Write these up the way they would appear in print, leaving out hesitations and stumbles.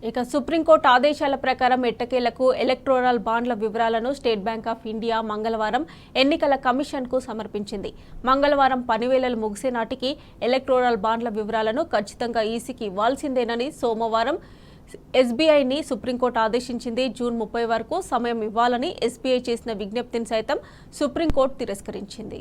ఇక సుప్రీంకోర్టు ఆదేశాల ప్రకారం ఎట్టకేలకు ఎలక్టోరల్ బాండ్ల వివరాలను స్టేట్ బ్యాంక్ ఆఫ్ ఇండియా మంగళవారం ఎన్నికల కమిషన్కు సమర్పించింది. మంగళవారం పనివేళలు ముగిసే నాటికి ఎలక్టోరల్ బాండ్ల వివరాలను ఖచ్చితంగా ఈసీకి ఇవ్వాల్సిందేనని సోమవారం ఎస్బీఐని సుప్రీంకోర్టు ఆదేశించింది. జూన్ 30 వరకు సమయం ఇవ్వాలని ఎస్బీఐ చేసిన విజ్ఞప్తిని సైతం సుప్రీంకోర్టు తిరస్కరించింది.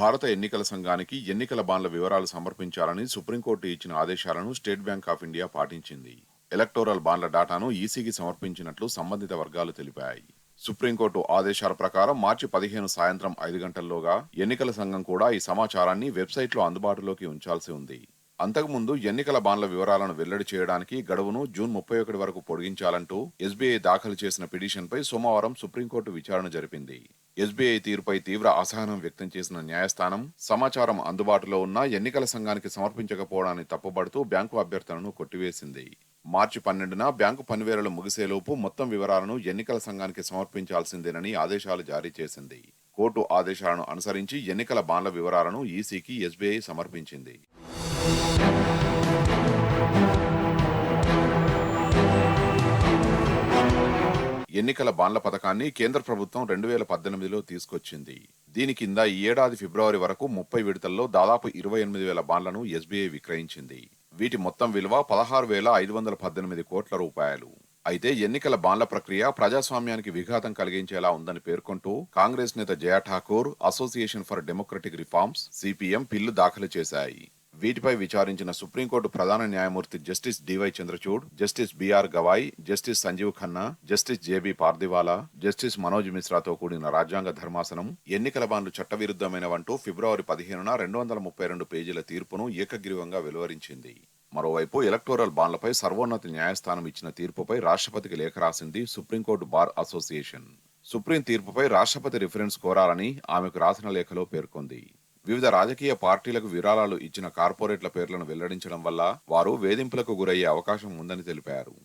భారత ఎన్నికల సంఘానికి ఎన్నికల బాండ్ల వివరాలు సమర్పించాలని సుప్రీంకోర్టు ఇచ్చిన ఆదేశాలను స్టేట్ బ్యాంక్ ఆఫ్ ఇండియా పాటించింది. ఎలక్టోరల్ బాండ్ల డాటాను ఈసీకి సమర్పించినట్లు సంబంధిత వర్గాలు తెలిపాయి. సుప్రీంకోర్టు ఆదేశాల ప్రకారం మార్చి 15 సాయంత్రం 5 గంటల్లోగా ఎన్నికల సంఘం కూడా ఈ సమాచారాన్ని వెబ్సైట్లో అందుబాటులోకి ఉంచాల్సి ఉంది. అంతకుముందు ఎన్నికల బాండ్ల వివరాలను వెల్లడి చేయడానికి గడువును జూన్ 31 వరకు పొడిగించాలంటూ ఎస్బీఐ దాఖలు చేసిన పిటిషన్పై సోమవారం సుప్రీంకోర్టు విచారణ జరిపింది. ఎస్బీఐ తీరుపై తీవ్ర అసహనం వ్యక్తం చేసిన న్యాయస్థానం సమాచారం అందుబాటులో ఉన్న ఎన్నికల సంఘానికి సమర్పించకపోవడాన్ని తప్పుబడుతూ బ్యాంకు అభ్యర్థనను కొట్టివేసింది. మార్చి 12న బ్యాంకు పనివేళలు ముగిసేలోపు మొత్తం వివరాలను ఎన్నికల సంఘానికి సమర్పించాల్సిందేనని ఆదేశాలు జారీ చేసింది. కోర్టు ఆదేశాలను అనుసరించి ఎన్నికల బాండ్ల వివరాలను ఈసీకి ఎస్బీఐ సమర్పించింది. ఎన్నికల బాండ్ల పథకాన్ని కేంద్ర ప్రభుత్వం 2018లో తీసుకొచ్చింది. దీని కింద ఈ ఏడాది ఫిబ్రవరి వరకు 30 విడతల్లో దాదాపు 28,000 బాండ్లను ఎస్బీఐ విక్రయించింది. వీటి మొత్తం విలువ 16,518 కోట్ల రూపాయలు. అయితే ఎన్నికల బాండ్ల ప్రక్రియ ప్రజాస్వామ్యానికి విఘాతం కలిగించేలా ఉందని పేర్కొంటూ కాంగ్రెస్ నేత Jaya Thakur, association for democratic reforms CPM bill దాఖలు చేశాయి. వీటిపై విచారించిన సుప్రీంకోర్టు ప్రధాన న్యాయమూర్తి justice DY Chandrachud, justice BR Gavai, justice Sanjiv Khanna, justice JB Pardiwala, justice Manoj మిశ్రాతో కూడిన రాజ్యాంగ ధర్మాసనం ఎన్నికల బాండ్లు చట్టవిరుద్ధమైనవంటూ ఫిబ్రవరి 15న 232 పేజీల తీర్పును ఏకగ్రీవంగా వెలువరించింది. మరోవైపు ఎలక్టోరల్ బాండ్లపై సర్వోన్నత న్యాయస్థానం ఇచ్చిన తీర్పుపై రాష్ట్రపతికి లేఖ రాసింది సుప్రీంకోర్టు బార్ అసోసియేషన్. సుప్రీం తీర్పుపై రాష్ట్రపతి రిఫరెన్స్ కోరాలని ఆమెకు రాసిన లేఖలో పేర్కొంది. వివిధ రాజకీయ పార్టీలకు విరాళాలు ఇచ్చిన కార్పొరేట్ల పేర్లను వెల్లడించడం వల్ల వారు వేధింపులకు గురయ్యే అవకాశం ఉందని తెలిపారు.